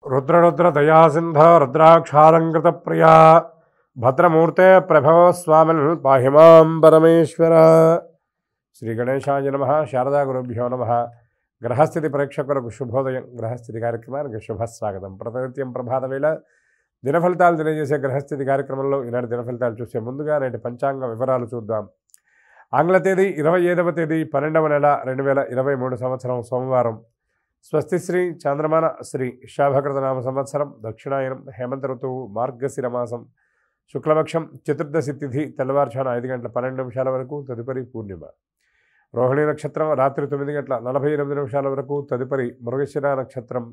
रुद्र दयासिंध रुद्राक्षालंकृत प्रिया भद्रमूर्ते प्रभव स्वामिन् पाहि मां परमेश्वर। श्री गणेशाय नमः। शारदा गुरुभ्यो नमः। ग्रहस्थिति प्रेक्षकुలకు శుభోదయం। గ్రహస్థితి కార్యక్రమానికి శుభస్వాగతం। ప్రతినిత్యం ప్రభాత వేళ దిన ఫలితాలు తెలియజేసే గ్రహస్థితి కార్యక్రమంలో ఈనాటి దిన ఫలితాలు చూసే ముందుగా నేటి పంచాంగ వివరాలు చూద్దాం। ఆంగ్ల తేదీ 27వ తేదీ 12వ నెల 2023 సంవత్సరం సోమవారం। స్వస్తి శ్రీ చాంద్రమాన శ్రీ శాభకృత నామ సంవత్సరం దక్షిణాయనం హేమంత ఋతువు మార్గశిర మాసం శుక్లపక్షం చతుర్దశి తిథి తెల్లవారుజామున 5 గంటల 12 నిమిషాల వరకు తదుపరి పూర్ణిమ। రోహిణి నక్షత్రం రాత్రి 9 గంటల 48 నిమిషాల వరకు తదుపరి మృగశిర నక్షత్రం।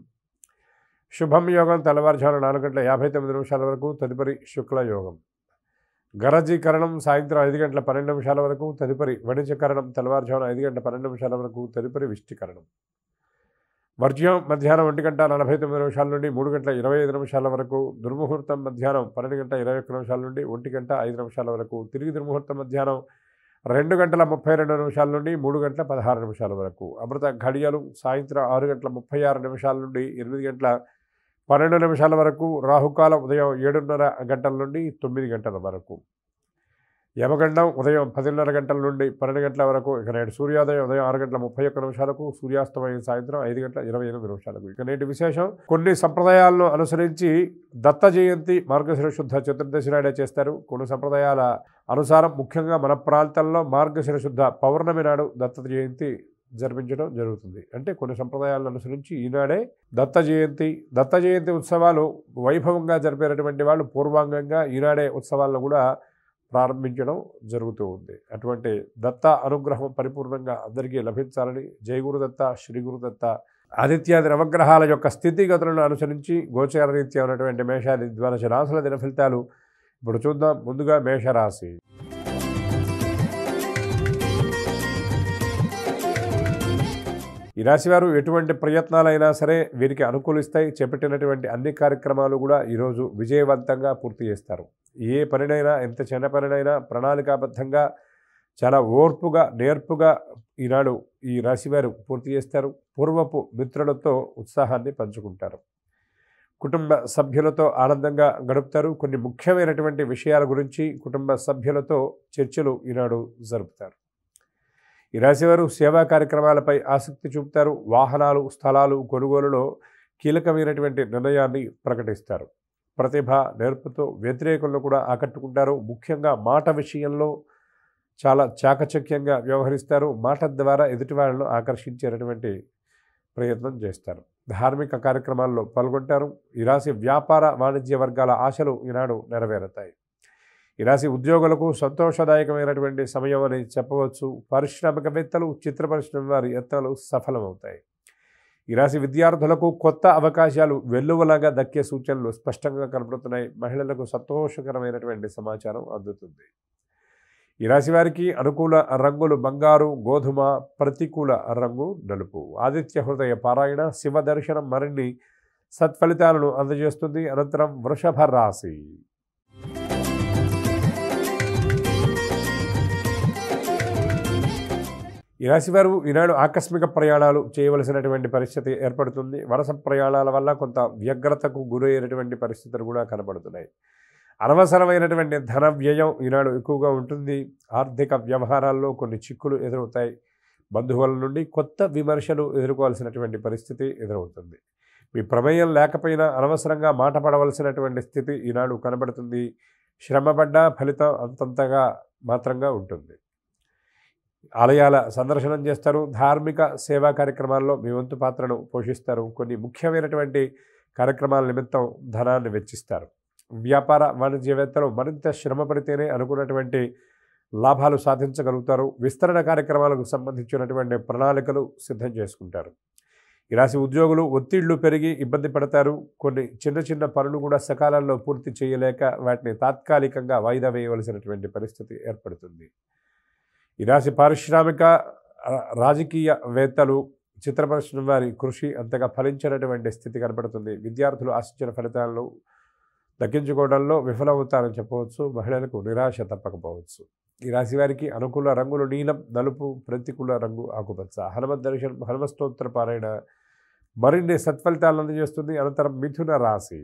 శుభం యోగం తెల్లవారుజామున 4 గంటల 59 నిమిషాల వరకు తదుపరి శుక్ల యోగం। గరజీకరణం సాయంత్రం 5 గంటల 12 నిమిషాల వరకు తదుపరి వణిజకరణం తెల్లవారుజామున 5 గంటల 12 నిమిషాల వరకు తదుపరి విష్టికరణం। వర్జ్యం మధ్యాహ్నం 1 గంట 49 నిమిషాల నుండి 3 గంటల 25 నిమిషాల వరకు। దుర్ముహూర్తం మధ్యాహ్నం 12 గంట 21 నిమిషాల నుండి 1 గంట 5 నిమిషాల వరకు। తిరిగి దుర్ముహూర్తం మధ్యాహ్నం 2 గంటల 32 నిమిషాల నుండి 3 గంటల 16 నిమిషాల వరకు। అమృత ఘడియలు సాయంత్రం 6 గంటల 36 నిమిషాల నుండి 8 గంటల 12 నిమిషాల వరకు। రాహుకాలం ఉదయం 7:30 గంటల నుండి 9 గంటల వరకు। యమగండం ఉదయం 10:30 గంటల నుండి 12 గంటల వరకు। ఇక నేటి సూర్యోదయం ఉదయం 6 గంటల 31 నిమిషాలకు, సూర్యాస్తమయం సాయంత్రం 5 గంటల 28 నిమిషాలకు। ఇక నేటి విశేషం, కొన్ని సంప్రదాయాలను అనుసరించి దత్త జయంతి మార్గశిర శుద్ధ చతుర్దశి నాడే చేస్తారు। కొన్ని సంప్రదాయాల అనుసారం ముఖ్యంగా మన ప్రాంతంలో మార్గశిర శుద్ధ పౌర్ణమి నాడు దత్త జయంతి జరిపించడం జరుగుతుంది। అంటే కొన్ని సంప్రదాయాలను అనుసరించి ఈనాడే దత్త జయంతి ఉత్సవాలు వైభవంగా జరిపేటటువంటి వాళ్ళు పూర్వాంగంగా ఈనాడే ఉత్సవాలను కూడా ప్రారంభించడం జరుగుతూ ఉంది। అటువంటి దత్త అనుగ్రహం పరిపూర్ణంగా అందరికీ లభించాలని జై గురుదత్త, శ్రీ గురుదత్త। ఆదిత్యాది నవగ్రహాల యొక్క స్థితిగతులను అనుసరించి గోచార రీత్యా ఉన్నటువంటి మేషాది ద్వాదశ రాశుల దిన ఫలితాలు ఇప్పుడు చూద్దాం। ముందుగా మేషరాశి। ఈ రాశివారు ఎటువంటి ప్రయత్నాలైనా సరే వీరికి అనుకూలిస్తాయి। చేపట్టినటువంటి అన్ని కార్యక్రమాలు కూడా ఈరోజు విజయవంతంగా పూర్తి చేస్తారు। ఏ పనినైనా, ఎంత చిన్న పనినైనా ప్రణాళికాబద్ధంగా చాలా ఓర్పుగా నేర్పుగా ఈనాడు ఈ రాశివారు పూర్తి చేస్తారు। పూర్వపు మిత్రులతో ఉత్సాహాన్ని పంచుకుంటారు। కుటుంబ సభ్యులతో ఆనందంగా గడుపుతారు। కొన్ని ముఖ్యమైనటువంటి విషయాల గురించి కుటుంబ సభ్యులతో చర్చలు ఈనాడు జరుపుతారు। ఈ రాశివారు సేవా కార్యక్రమాలపై ఆసక్తి చూపుతారు। వాహనాలు, స్థలాలు కొనుగోలులో కీలకమైనటువంటి నిర్ణయాన్ని ప్రకటిస్తారు। ప్రతిభ, నేర్పుతో వ్యతిరేకులను కూడా ఆకట్టుకుంటారు। ముఖ్యంగా మాట విషయంలో చాలా చాకచక్యంగా వ్యవహరిస్తారు। మాట ద్వారా ఎదుటి వాళ్ళను ఆకర్షించేటటువంటి ప్రయత్నం చేస్తారు। ధార్మిక కార్యక్రమాల్లో పాల్గొంటారు। ఈ రాశి వ్యాపార వాణిజ్య వర్గాల ఆశలు ఈనాడు నెరవేరుతాయి। ఈ రాశి ఉద్యోగులకు సంతోషదాయకమైనటువంటి సమయం అని చెప్పవచ్చు। పారిశ్రామికవేత్తలు, చిత్ర పరిశ్రమ వారి యత్నాలు సఫలమవుతాయి। ఈ రాశి విద్యార్థులకు కొత్త అవకాశాలు వెల్లువలాగా దక్కే సూచనలు స్పష్టంగా కనబడుతున్నాయి। మహిళలకు సంతోషకరమైనటువంటి సమాచారం అందుతుంది। ఈ రాశి వారికి అనుకూల రంగులు బంగారు, గోధుమ, ప్రతికూల రంగు నలుపు। ఆదిత్య హృదయ పారాయణ, శివ దర్శనం మరిన్ని సత్ఫలితాలను అందజేస్తుంది। అనంతరం వృషభ రాశి। ఈ రాశివారు ఈనాడు ఆకస్మిక ప్రయాణాలు చేయవలసినటువంటి పరిస్థితి ఏర్పడుతుంది। వరుస ప్రయాణాల వల్ల కొంత వ్యగ్రతకు గురయ్యేటువంటి పరిస్థితులు కూడా కనబడుతున్నాయి। అనవసరమైనటువంటి ధన వ్యయం ఈనాడు ఎక్కువగా ఉంటుంది। ఆర్థిక వ్యవహారాల్లో కొన్ని చిక్కులు ఎదురవుతాయి। బంధువుల నుండి కొత్త విమర్శలు ఎదుర్కోవాల్సినటువంటి పరిస్థితి ఎదురవుతుంది। మీ ప్రమేయం లేకపోయినా అనవసరంగా మాట పడవలసినటువంటి స్థితి ఈనాడు కనబడుతుంది। శ్రమపడ్డ ఫలితం అంతంతగా మాత్రంగా ఉంటుంది। ఆలయాల సందర్శనం చేస్తారు। ధార్మిక సేవా కార్యక్రమాల్లో మీ వంతు పాత్రను పోషిస్తారు। కొన్ని ముఖ్యమైనటువంటి కార్యక్రమాల నిమిత్తం ధనాన్ని వెచ్చిస్తారు। వ్యాపార వాణిజ్యవేత్తలు మరింత శ్రమ పడితేనే అనుకున్నటువంటి లాభాలు సాధించగలుగుతారు। విస్తరణ కార్యక్రమాలకు సంబంధించినటువంటి ప్రణాళికలు సిద్ధం చేసుకుంటారు। ఈ రాశి ఉద్యోగులు ఒత్తిళ్లు పెరిగి ఇబ్బంది పడతారు। కొన్ని చిన్న పనులు కూడా సకాలంలో పూర్తి చేయలేక వాటిని తాత్కాలికంగా వాయిదా వేయవలసినటువంటి పరిస్థితి ఏర్పడుతుంది। ఈ రాశి పారిశ్రామిక రాజకీయవేత్తలు, చిత్ర పరిశ్రమ వారి కృషి అంతగా ఫలించినటువంటి స్థితి కనబడుతుంది। విద్యార్థులు ఆశించిన ఫలితాలను దక్కించుకోవడంలో విఫలమవుతారని చెప్పవచ్చు। మహిళలకు నిరాశ తప్పకపోవచ్చు। ఈ రాశి వారికి అనుకూల రంగులు నీలం, నలుపు, ప్రతికూల రంగు ఆకుపచ్చ। హనుమత్ దర్శనం, హనుమ స్తోత్ర పారాయణ, మరిన్ని సత్ఫలితాలను అందజేస్తుంది. అనంతరం మిథున రాశి.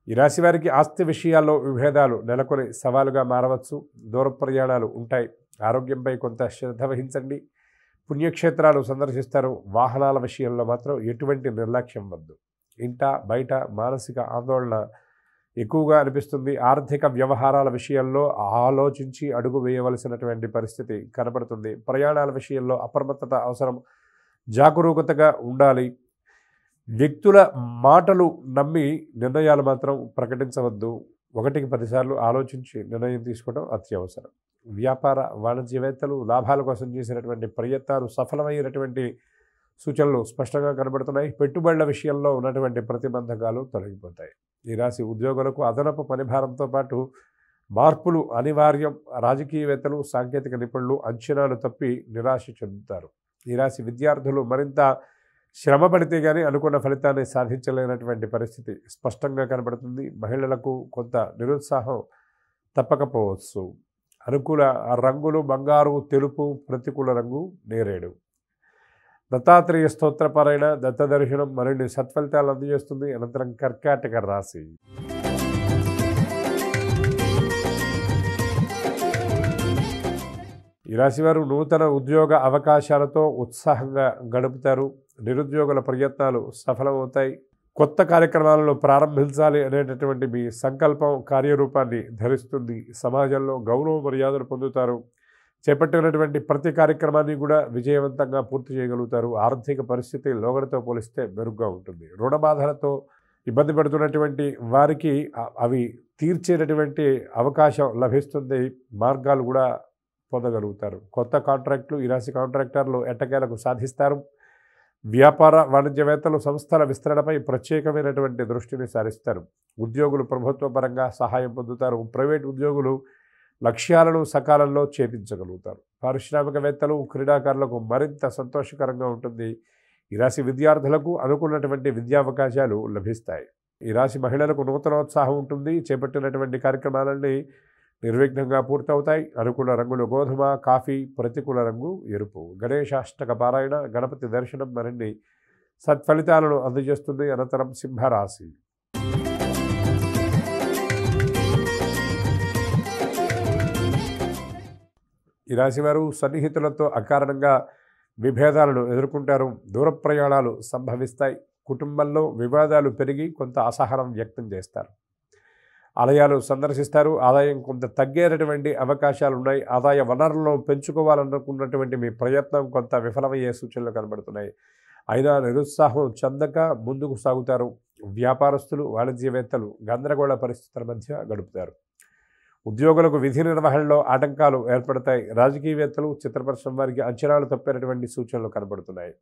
ఈ రాశి వారికి ఆస్తి విషయాల్లో విభేదాలు నెలకొని సవాలుగా మారవచ్చు. దూర ప్రయాణాలు ఉంటాయి. ఆరోగ్యంపై కొంత శ్రద్ధ వహించండి. పుణ్యక్షేత్రాలు సందర్శిస్తారు. వాహనాల విషయంలో మాత్రం ఎటువంటి నిర్లక్ష్యం వద్దు. ఇంట బయట మానసిక ఆందోళన ఎక్కువగా అనిపిస్తుంది. ఆర్థిక వ్యవహారాల విషయంలో ఆలోచించి అడుగు వేయవలసినటువంటి పరిస్థితి కనబడుతుంది. ప్రయాణాల విషయంలో అప్రమత్తత అవసరం. జాగరూకతగా ఉండాలి. వ్యక్తుల మాటలు నమ్మి నిర్ణయాలు మాత్రం ప్రకటించవద్దు. 1కి 10 సార్లు ఆలోచించి నిర్ణయం తీసుకోవడం అత్యవసరం. వ్యాపార వాణిజ్యవేత్తలు లాభాల కోసం చేసినటువంటి ప్రయత్నాలు సఫలమైనటువంటి సూచనలు స్పష్టంగా కనబడుతున్నాయి. పెట్టుబడుల విషయంలో ఉన్నటువంటి ప్రతిబంధకాలు తొలగిపోతాయి. ఈ రాశి ఉద్యోగులకు అదనపు పనిభారంతో పాటు మార్పులు అనివార్యం. రాజకీయవేత్తలు, సాంకేతిక నిపుణులు అంచనాలు తప్పి నిరాశ చెందుతారు. ఈ రాశి విద్యార్థులు మరింత శ్రమ పడితే కానీ అనుకున్న ఫలితాన్ని సాధించలేనటువంటి పరిస్థితి స్పష్టంగా కనబడుతుంది. మహిళలకు కొంత నిరుత్సాహం తప్పకపోవచ్చు. అనుకూల రంగులు బంగారు, తెలుపు. ప్రతికూల రంగు నేరేడు. దత్తాత్రేయ స్తోత్రపారాయణ, దత్తదర్శనం మరిన్ని సత్ఫలితాలు అందజేస్తుంది. అనంతరం కర్కాటక రాశి. ఈ రాశివారు నూతన ఉద్యోగ అవకాశాలతో ఉత్సాహంగా గడుపుతారు. నిరుద్యోగుల ప్రయత్నాలు సఫలమవుతాయి. కొత్త కార్యక్రమాలను ప్రారంభించాలి అనేటటువంటి మీ సంకల్పం కార్యరూపాన్ని ధరిస్తుంది. సమాజంలో గౌరవ మర్యాదలు పొందుతారు. చేపట్టినటువంటి ప్రతి కార్యక్రమాన్ని కూడా విజయవంతంగా పూర్తి చేయగలుగుతారు. ఆర్థిక పరిస్థితి లోగడతో పోలిస్తే మెరుగ్గా ఉంటుంది. రుణ బాధలతో ఇబ్బంది పడుతున్నటువంటి వారికి అవి తీర్చేటటువంటి అవకాశం లభిస్తుంది. మార్గాలు కూడా పొందగలుగుతారు. కొత్త కాంట్రాక్టులు ఈ రాశి కాంట్రాక్టర్లు ఎట్టకేలకు సాధిస్తారు. వ్యాపార వాణిజ్యవేత్తలు సంస్థల విస్తరణపై ప్రత్యేకమైనటువంటి దృష్టిని సారిస్తారు. ఉద్యోగులు ప్రభుత్వ పరంగా సహాయం పొందుతారు. ప్రైవేట్ ఉద్యోగులు లక్ష్యాలను సకాలంలో ఛేదించగలుగుతారు. పారిశ్రామికవేత్తలు, క్రీడాకారులకు మరింత సంతోషకరంగా ఉంటుంది. ఈ రాశి విద్యార్థులకు అనుకున్నటువంటి విద్యావకాశాలు లభిస్తాయి. ఈ రాశి మహిళలకు నూతనోత్సాహం ఉంటుంది. చేపట్టినటువంటి కార్యక్రమాలన్నీ నిర్విఘ్నంగా పూర్తవుతాయి. అనుకూల రంగులు గోధుమ, కాఫీ. ప్రతికూల రంగు ఎరుపు. గణేశాష్టక పారాయణ, గణపతి దర్శనం మరిన్ని సత్ఫలితాలను అందజేస్తుంది. అనంతరం సింహరాశి. ఈ రాశివారు సన్నిహితులతో అకారణంగా విభేదాలను ఎదుర్కొంటారు. దూర ప్రయాణాలు సంభవిస్తాయి. కుటుంబంలో వివాదాలు పెరిగి కొంత అసహనం వ్యక్తం చేస్తారు. ఆలయాలు సందర్శిస్తారు. ఆదాయం కొంత తగ్గేటటువంటి అవకాశాలు ఉన్నాయి. ఆదాయ వనరులను పెంచుకోవాలనుకున్నటువంటి మీ ప్రయత్నం కొంత విఫలమయ్యే సూచనలు కనబడుతున్నాయి. అయినా నిరుత్సాహం చెందక ముందుకు సాగుతారు. వ్యాపారస్తులు, వాణిజ్యవేత్తలు గందరగోళ పరిస్థితుల మధ్య గడుపుతారు. ఉద్యోగులకు విధి నిర్వహణలో ఆటంకాలు ఏర్పడతాయి. రాజకీయవేత్తలు, చిత్రపరిశ్రమ వారికి అంచనాలు తప్పేటటువంటి సూచనలు కనబడుతున్నాయి.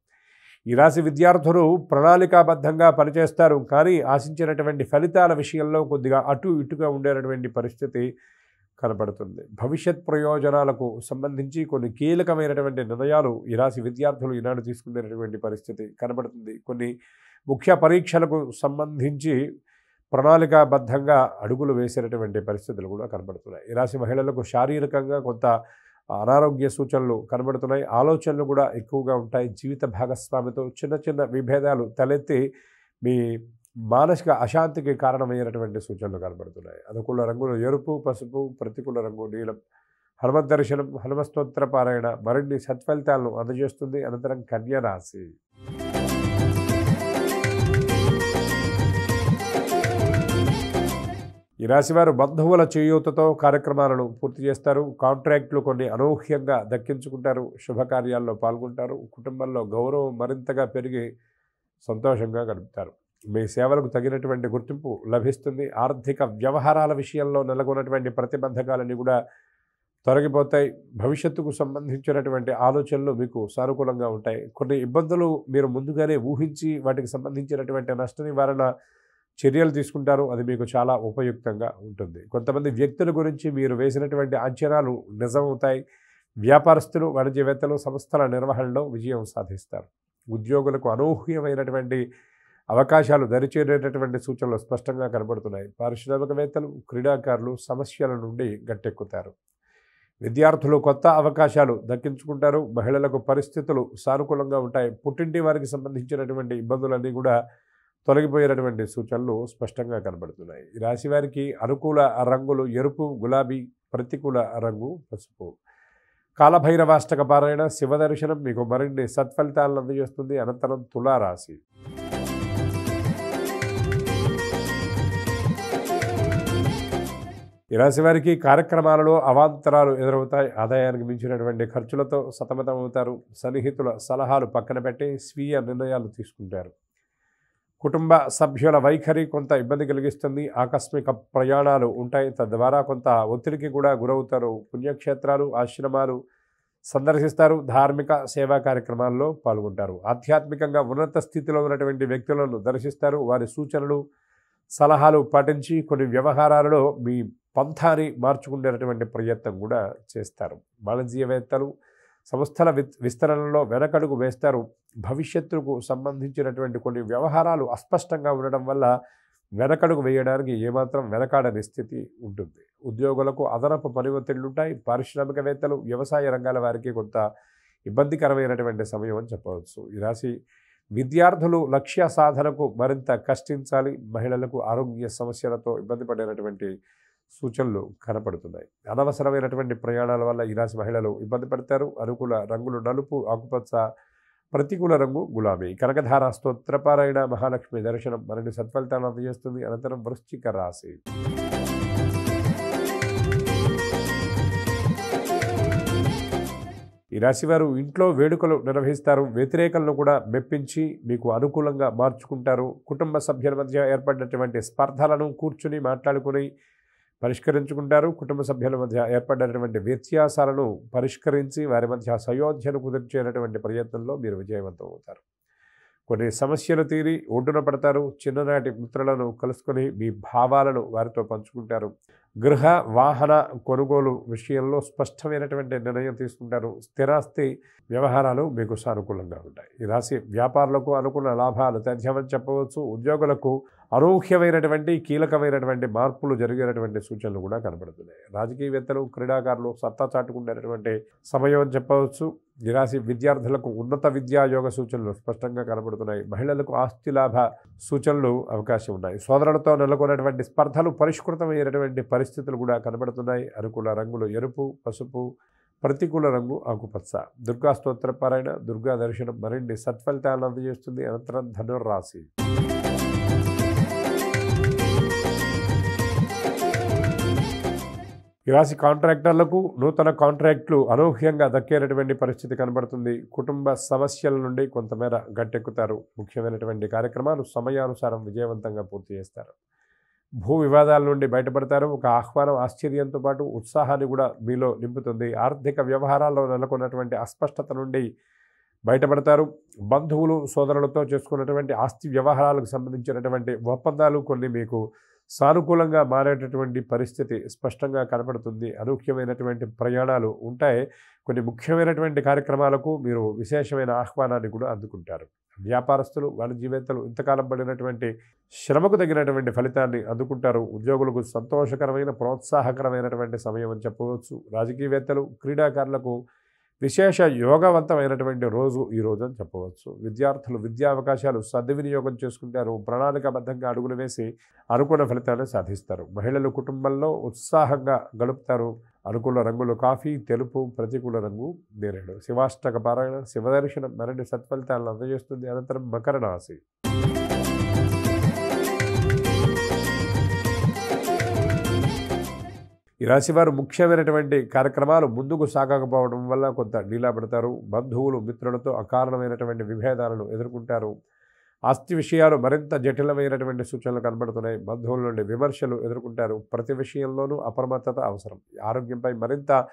ఈ రాశి విద్యార్థులు ప్రణాళికాబద్ధంగా పనిచేస్తారు. కానీ ఆశించినటువంటి ఫలితాల విషయంలో కొద్దిగా అటు ఇటుగా ఉండేటటువంటి పరిస్థితి కనబడుతుంది. భవిష్యత్ ప్రయోజనాలకు సంబంధించి కొన్ని కీలకమైనటువంటి నిర్ణయాలు ఈ రాశి విద్యార్థులు ఈనాడు తీసుకునేటటువంటి పరిస్థితి కనబడుతుంది. కొన్ని ముఖ్య పరీక్షలకు సంబంధించి ప్రణాళికాబద్ధంగా అడుగులు వేసేటటువంటి పరిస్థితులు కూడా కనబడుతున్నాయి. ఈ రాశి మహిళలకు శారీరకంగా కొంత అనారోగ్య సూచనలు కనబడుతున్నాయి. ఆలోచనలు కూడా ఎక్కువగా ఉంటాయి. జీవిత భాగస్వామితో చిన్న చిన్న విభేదాలు తలెత్తి మీ మానసిక అశాంతికి కారణమయ్యేటటువంటి సూచనలు కనబడుతున్నాయి. అనుకూల రంగులు ఎరుపు, పసుపు. ప్రతికూల రంగు నీలం. హనుమత్ దర్శనం, హనుమస్తోత్ర పారాయణ మరిన్ని సత్ఫలితాలను అందజేస్తుంది. అనంతరం కన్యా రాశి. ఈ రాశివారు బంధువుల చేయూతతో కార్యక్రమాలను పూర్తి చేస్తారు. కాంట్రాక్టులు కొన్ని అనూహ్యంగా దక్కించుకుంటారు. శుభకార్యాల్లో పాల్గొంటారు. కుటుంబంలో గౌరవం మరింతగా పెరిగి సంతోషంగా గడుపుతారు. మీ సేవలకు తగినటువంటి గుర్తింపు లభిస్తుంది. ఆర్థిక వ్యవహారాల విషయంలో నెలకొన్నటువంటి ప్రతిబంధకాలన్నీ కూడా తొలగిపోతాయి. భవిష్యత్తుకు సంబంధించినటువంటి ఆలోచనలు మీకు సానుకూలంగా ఉంటాయి. కొన్ని ఇబ్బందులు మీరు ముందుగానే ఊహించి వాటికి సంబంధించినటువంటి నష్ట నివారణ చర్యలు తీసుకుంటారు. అది మీకు చాలా ఉపయుక్తంగా ఉంటుంది. కొంతమంది వ్యక్తుల గురించి మీరు వేసినటువంటి అంచనాలు నిజమవుతాయి. వ్యాపారస్తులు, వాణిజ్యవేత్తలు సంస్థల నిర్వహణలో విజయం సాధిస్తారు. ఉద్యోగులకు అనూహ్యమైనటువంటి అవకాశాలు దరిచేరేటటువంటి సూచనలు స్పష్టంగా కనబడుతున్నాయి. పారిశ్రామికవేత్తలు, క్రీడాకారులు సమస్యల నుండి గట్టెక్కుతారు. విద్యార్థులు కొత్త అవకాశాలు దక్కించుకుంటారు. మహిళలకు పరిస్థితులు సానుకూలంగా ఉంటాయి. పుట్టింటి వారికి సంబంధించినటువంటి ఇబ్బందులన్నీ కూడా తొలగిపోయేటటువంటి సూచనలు స్పష్టంగా కనబడుతున్నాయి. ఈ రాశి వారికి అనుకూల రంగులు ఎరుపు, గులాబీ, ప్రతికూల రంగు పసుపు. కాలభైరవాష్టక పారాయణ, శివదర్శనం మీకు మరిన్ని సత్ఫలితాలను అందజేస్తుంది. అనంతరం తులారాశి. ఈ రాశి వారికి కార్యక్రమాలలో అవాంతరాలు ఎదురవుతాయి. ఆదాయానికి మించినటువంటి ఖర్చులతో సతమతమవుతారు. సన్నిహితుల సలహాలు పక్కన పెట్టి స్వీయ నిర్ణయాలు తీసుకుంటారు. కుటుంబ సభ్యుల వైఖరి కొంత ఇబ్బంది కలిగిస్తుంది. ఆకస్మిక ప్రయాణాలు ఉంటాయి. తద్వారా కొంత ఒత్తిడికి కూడా గురవుతారు. పుణ్యక్షేత్రాలు, ఆశ్రమాలు సందర్శిస్తారు. ధార్మిక సేవా కార్యక్రమాల్లో పాల్గొంటారు. ఆధ్యాత్మికంగా ఉన్నత స్థితిలో ఉన్నటువంటి వ్యక్తులను దర్శిస్తారు. వారి సూచనలు, సలహాలు పాటించి కొన్ని వ్యవహారాలలో మీ పంథాని మార్చుకునేటటువంటి ప్రయత్నం కూడా చేస్తారు. వాణిజ్యవేత్తలు సంస్థల విస్తరణలో వెనకడుగు వేస్తారు. భవిష్యత్తుకు సంబంధించినటువంటి కొన్ని వ్యవహారాలు అస్పష్టంగా ఉండడం వల్ల వెనకడుగు వేయడానికి ఏమాత్రం వెనకాడని స్థితి ఉంటుంది. ఉద్యోగులకు అదనపు పని ఒత్తిళ్లుంటాయి. పారిశ్రామికవేత్తలు, వ్యవసాయ రంగాల వారికి కొంత ఇబ్బందికరమైనటువంటి సమయం అని చెప్పవచ్చు. ఈ రాశి విద్యార్థులు లక్ష్య సాధనకు మరింత కష్టించాలి. మహిళలకు ఆరోగ్య సమస్యలతో ఇబ్బంది పడేటటువంటి సూచనలు కనపడుతున్నాయి. అనవసరమైనటువంటి ప్రయాణాల వల్ల ఈ రాశి మహిళలు ఇబ్బంది పడతారు. అనుకూల రంగులు నలుపు, ఆకుపచ్చ, ప్రతికూల రంగు గులాబీ. కనకధార స్తోత్రపారాయణ, మహాలక్ష్మి దర్శనం మరిన్ని సత్ఫలితాలను అందజేస్తుంది. అనంతరం వృశ్చిక రాశి. ఈ రాశివారు ఇంట్లో వేడుకలు నిర్వహిస్తారు. వ్యతిరేకలను కూడా మెప్పించి మీకు అనుకూలంగా మార్చుకుంటారు. కుటుంబ సభ్యుల మధ్య ఏర్పడినటువంటి స్పర్ధలను కూర్చుని మాట్లాడుకుని పరిష్కరించుకుంటారు. కుటుంబ సభ్యుల మధ్య ఏర్పడినటువంటి వ్యత్యాసాలను పరిష్కరించి వారి మధ్య సయోధ్యను కుదిర్చేటటువంటి ప్రయత్నంలో మీరు విజయవంతం అవుతారు. కొన్ని సమస్యలు తీరి ఒడ్డున పడతారు. చిన్ననాటి మిత్రులను కలుసుకొని మీ భావాలను వారితో పంచుకుంటారు. గృహ వాహన కొనుగోలు విషయంలో స్పష్టమైనటువంటి నిర్ణయం తీసుకుంటారు. స్థిరాస్తి వ్యవహారాలు మీకు సానుకూలంగా ఉంటాయి. ఈ రాశి వ్యాపారులకు అనుకున్న లాభాలు తథ్యమని చెప్పవచ్చు. ఉద్యోగులకు అనూహ్యమైనటువంటి కీలకమైనటువంటి మార్పులు జరిగేటటువంటి సూచనలు కూడా కనబడుతున్నాయి. రాజకీయవేత్తలు, క్రీడాకారులు సత్తా చాటుకునేటటువంటి సమయం అని చెప్పవచ్చు. ఈ రాశి విద్యార్థులకు ఉన్నత విద్యా యోగ సూచనలు స్పష్టంగా కనబడుతున్నాయి. మహిళలకు ఆస్తి లాభ సూచనలు అవకాశం ఉన్నాయి. సోదరులతో నెలకొన్నటువంటి స్పర్ధలు పరిష్కృతమైనటువంటి పరిస్థితులు కూడా కనబడుతున్నాయి. అనుకూల రంగులు ఎరుపు, పసుపు, ప్రతికూల రంగు ఆకుపచ్చ. దుర్గా స్తోత్ర పారాయణ, దుర్గా దర్శనం మరిన్ని సత్ఫలితాలను అందజేస్తుంది. అనంతరం ధనుర్రాశి. ఈ రాశి కాంట్రాక్టర్లకు నూతన కాంట్రాక్టులు అనూహ్యంగా దక్కేటటువంటి పరిస్థితి కనబడుతుంది. కుటుంబ సమస్యల నుండి కొంతమేర గట్టెక్కుతారు. ముఖ్యమైనటువంటి కార్యక్రమాలు సమయానుసారం విజయవంతంగా పూర్తి చేస్తారు. భూ వివాదాల నుండి బయటపడతారు. ఒక ఆహ్వానం ఆశ్చర్యంతో పాటు ఉత్సాహాన్ని కూడా మీలో నింపుతుంది. ఆర్థిక వ్యవహారాల్లో నెలకొన్నటువంటి అస్పష్టత నుండి బయటపడతారు. బంధువులు, సోదరులతో చేసుకున్నటువంటి ఆస్తి వ్యవహారాలకు సంబంధించినటువంటి ఒప్పందాలు కొన్ని మీకు సానుకూలంగా మారేటటువంటి పరిస్థితి స్పష్టంగా కనపడుతుంది. అనూహ్యమైనటువంటి ప్రయాణాలు ఉంటాయి. కొన్ని ముఖ్యమైనటువంటి కార్యక్రమాలకు మీరు విశేషమైన ఆహ్వానాన్ని కూడా అందుకుంటారు. వ్యాపారస్తులు, వాణిజ్యవేత్తలు ఇంతకాలం పడినటువంటి శ్రమకు తగినటువంటి ఫలితాన్ని అందుకుంటారు. ఉద్యోగులకు సంతోషకరమైన, ప్రోత్సాహకరమైనటువంటి సమయం అని చెప్పవచ్చు. రాజకీయవేత్తలు, క్రీడాకారులకు విశేష యోగవంతమైనటువంటి రోజు ఈ రోజు అని చెప్పవచ్చు. విద్యార్థులు విద్యా అవకాశాలు సద్వినియోగం చేసుకుంటారు. ప్రణాళికాబద్ధంగా అడుగులు వేసి అనుకున్న ఫలితాన్ని సాధిస్తారు. మహిళలు కుటుంబంలో ఉత్సాహంగా గడుపుతారు. అనుకూల రంగులు కాఫీ, తెలుపు, ప్రతికూల రంగు నేరేడు. శివాష్టక పారాయణ, శివదర్శనం మరిన్ని సత్ఫలితాలను అందజేస్తుంది. అనంతరం మకర రాశి. ఈ రాశివారు ముఖ్యమైనటువంటి కార్యక్రమాలు ముందుకు సాగకపోవడం వల్ల కొంత డీలా పడతారు. బంధువులు, మిత్రులతో అకారణమైనటువంటి విభేదాలను ఎదుర్కొంటారు. ఆస్తి విషయాలు మరింత జటిలమైనటువంటి సూచనలు కనబడుతున్నాయి. బంధువుల నుండి విమర్శలు ఎదుర్కొంటారు. ప్రతి విషయంలోనూ అప్రమత్తత అవసరం. ఆరోగ్యంపై మరింత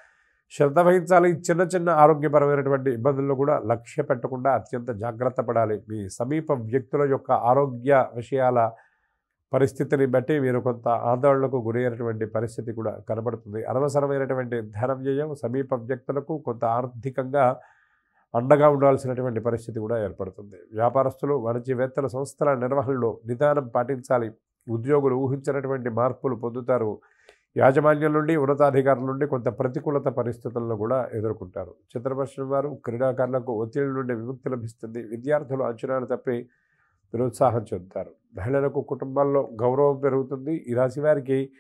శ్రద్ధ వహించాలి. చిన్న చిన్న ఆరోగ్యపరమైనటువంటి ఇబ్బందుల్లో కూడా లక్ష్య పెట్టకుండా అత్యంత జాగ్రత్త పడాలి. మీ సమీప వ్యక్తుల యొక్క ఆరోగ్య విషయాల పరిస్థితిని బట్టి మీరు కొంత ఆందోళనకు గురయ్యేటువంటి పరిస్థితి కూడా కనబడుతుంది. అనవసరమైనటువంటి ధన వ్యయం, సమీప వ్యక్తులకు కొంత ఆర్థికంగా అండగా ఉండాల్సినటువంటి పరిస్థితి కూడా ఏర్పడుతుంది. వ్యాపారస్తులు, వాణిజ్యవేత్తల సంస్థల నిర్వహణలో నిదానం పాటించాలి. ఉద్యోగులు ఊహించినటువంటి మార్పులు పొందుతారు. యాజమాన్యం నుండి ఉన్నతాధికారుల నుండి కొంత ప్రతికూలత పరిస్థితులను కూడా ఎదుర్కొంటారు. చిత్రపరిశ్రమ వారు క్రీడాకారులకు ఒత్తిడి నుండి విముక్తి లభిస్తుంది. విద్యార్థులు అంచనాలు తప్పి నిరుత్సాహం చెందుతారు. మహిళలకు కుటుంబాల్లో గౌరవం పెరుగుతుంది. ఈ రాశి వారికి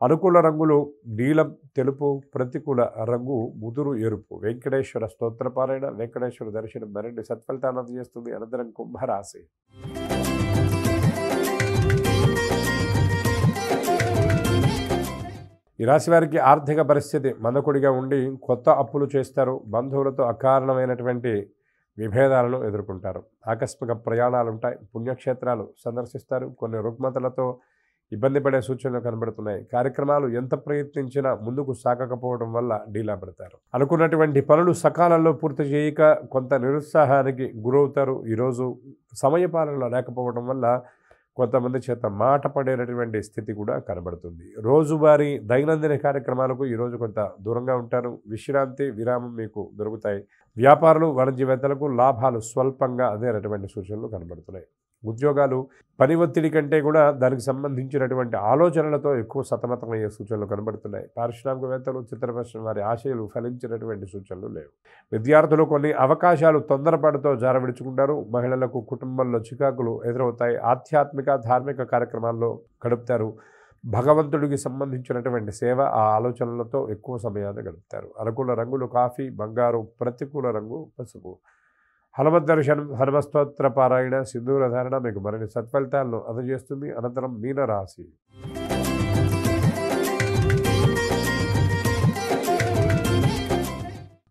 అనుకూల రంగులు నీలం, తెలుపు, ప్రతికూల రంగు ముదురు ఎరుపు. వెంకటేశ్వర స్తోత్రపారాయణ, వెంకటేశ్వర దర్శనం మరిన్ని సత్ఫలితాలను అందజేస్తుంది. అనంతరం కుంభరాశి. ఈ రాశి వారికి ఆర్థిక పరిస్థితి మందకొడిగా ఉండి కొత్త అప్పులు చేస్తారు. బంధువులతో అకారణమైనటువంటి విభేదాలను ఎదుర్కొంటారు. ఆకస్మిక ప్రయాణాలు ఉంటాయి. పుణ్యక్షేత్రాలు సందర్శిస్తారు. కొన్ని రుగ్మతలతో ఇబ్బంది పడే సూచనలు కనబడుతున్నాయి. కార్యక్రమాలు ఎంత ప్రయత్నించినా ముందుకు సాగకపోవడం వల్ల డీలా పడతారు. అనుకున్నటువంటి పనులు సకాలంలో పూర్తి చేయక కొంత నిరుత్సాహానికి గురవుతారు. ఈరోజు సమయపాలన లేకపోవడం వల్ల కొంతమంది చేత మాట పడేటటువంటి స్థితి కూడా కనబడుతుంది. రోజువారీ దైనందిన కార్యక్రమాలకు ఈరోజు కొంత దూరంగా ఉంటారు. విశ్రాంతి, విరామం మీకు దొరుకుతాయి. వ్యాపారులు, వాణిజ్యవేత్తలకు లాభాలు స్వల్పంగా అందేటటువంటి సూచనలు కనబడుతున్నాయి. ఉద్యోగాలు పని ఒత్తిడి కంటే కూడా దానికి సంబంధించినటువంటి ఆలోచనలతో ఎక్కువ సతమతమయ్యే సూచనలు కనబడుతున్నాయి. పారిశ్రామికవేత్తలు, చిత్రపరిశ్రమ వారి ఆశయాలు ఫలించినటువంటి సూచనలు లేవు. విద్యార్థులు కొన్ని అవకాశాలు తొందరపాటుతో జారవిడుచుకుంటారు. మహిళలకు కుటుంబంలో చికాకులు ఎదురవుతాయి. ఆధ్యాత్మిక, ధార్మిక కార్యక్రమాల్లో గడుపుతారు. భగవంతుడికి సంబంధించినటువంటి సేవ, ఆ ఆలోచనలతో ఎక్కువ సమయాన్ని గడుపుతారు. అనుకూల రంగులు కాఫీ, బంగారు, ప్రతికూల రంగు పసుపు. హనుమత్ దర్శనం, హనుమస్తోత్ర పారాయణ, సింధూర ధారణ మీకు మరిన్ని సత్ఫలితాలను అందజేస్తుంది. అనంతరం మీనరాశి.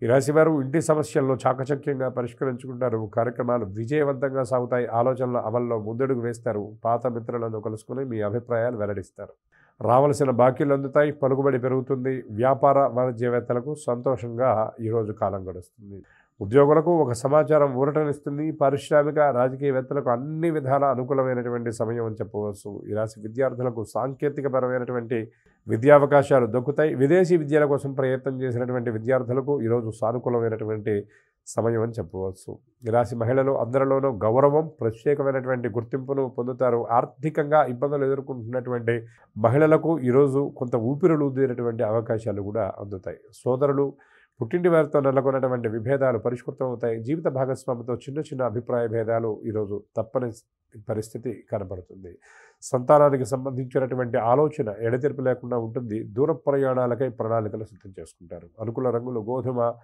ఈ రాశి వారు ఇంటి సమస్యలను చాకచక్యంగా పరిష్కరించుకుంటారు. కార్యక్రమాలు విజయవంతంగా సాగుతాయి. ఆలోచనల అమల్లో ముందడుగు వేస్తారు. పాత మిత్రులను కలుసుకుని మీ అభిప్రాయాలు వెల్లడిస్తారు. రావలసిన బాకీలు అందుతాయి. పలుకుబడి పెరుగుతుంది. వ్యాపార వాణిజ్యవేత్తలకు సంతోషంగా ఈరోజు కాలం గడుస్తుంది. ఉద్యోగులకు ఒక సమాచారం ఊరటనిస్తుంది. పారిశ్రామిక, రాజకీయవేత్తలకు అన్ని విధాల అనుకూలమైనటువంటి సమయం అని చెప్పవచ్చు. ఈ రాశి విద్యార్థులకు సాంకేతికపరమైనటువంటి విద్యావకాశాలు దొక్కుతాయి. విదేశీ విద్యల కోసం ప్రయత్నం చేసినటువంటి విద్యార్థులకు ఈరోజు సానుకూలమైనటువంటి సమయం అని చెప్పవచ్చు. ఈ రాశి మహిళలు అందరిలోనూ గౌరవం, ప్రత్యేకమైనటువంటి గుర్తింపును పొందుతారు. ఆర్థికంగా ఇబ్బందులు ఎదుర్కొంటున్నటువంటి మహిళలకు ఈరోజు కొంత ఊపిరులు ఊదేటటువంటి అవకాశాలు కూడా అందుతాయి. సోదరులు, పుట్టింటి వారితో నెలకొన్నటువంటి విభేదాలు పరిష్కృతం అవుతాయి. జీవిత భాగస్వామితో చిన్న చిన్న అభిప్రాయ భేదాలు ఈరోజు తప్పని పరిస్థితి కనబడుతుంది. సంతానానికి సంబంధించినటువంటి ఆలోచన ఎడతెరిపి లేకుండా ఉంటుంది. దూర ప్రయాణాలకై ప్రణాళికలు సిద్ధం చేసుకుంటారు. అనుకూల రంగులు గోధుమ,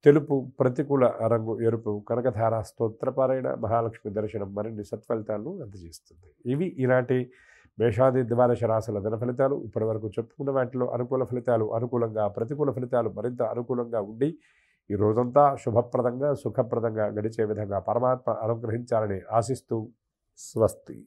తెలుపు, ప్రతికూల రంగు ఎరుపు. కనకధార స్తోత్రపారాయణ, మహాలక్ష్మి దర్శనం మరిన్ని సత్ఫలితాలను అందజేస్తుంది. ఇవి ఈనాటి మేషాది ద్వాదశ రాశుల దిన ఫలితాలు. ఇప్పటివరకు చెప్పుకున్న వాటిలో అనుకూల ఫలితాలు అనుకూలంగా, ప్రతికూల ఫలితాలు మరింత అనుకూలంగా ఉండి ఈ రోజంతా శుభప్రదంగా, సుఖప్రదంగా గడిచే విధంగా పరమాత్మ అనుగ్రహించాలని ఆశిస్తూ స్వస్తి.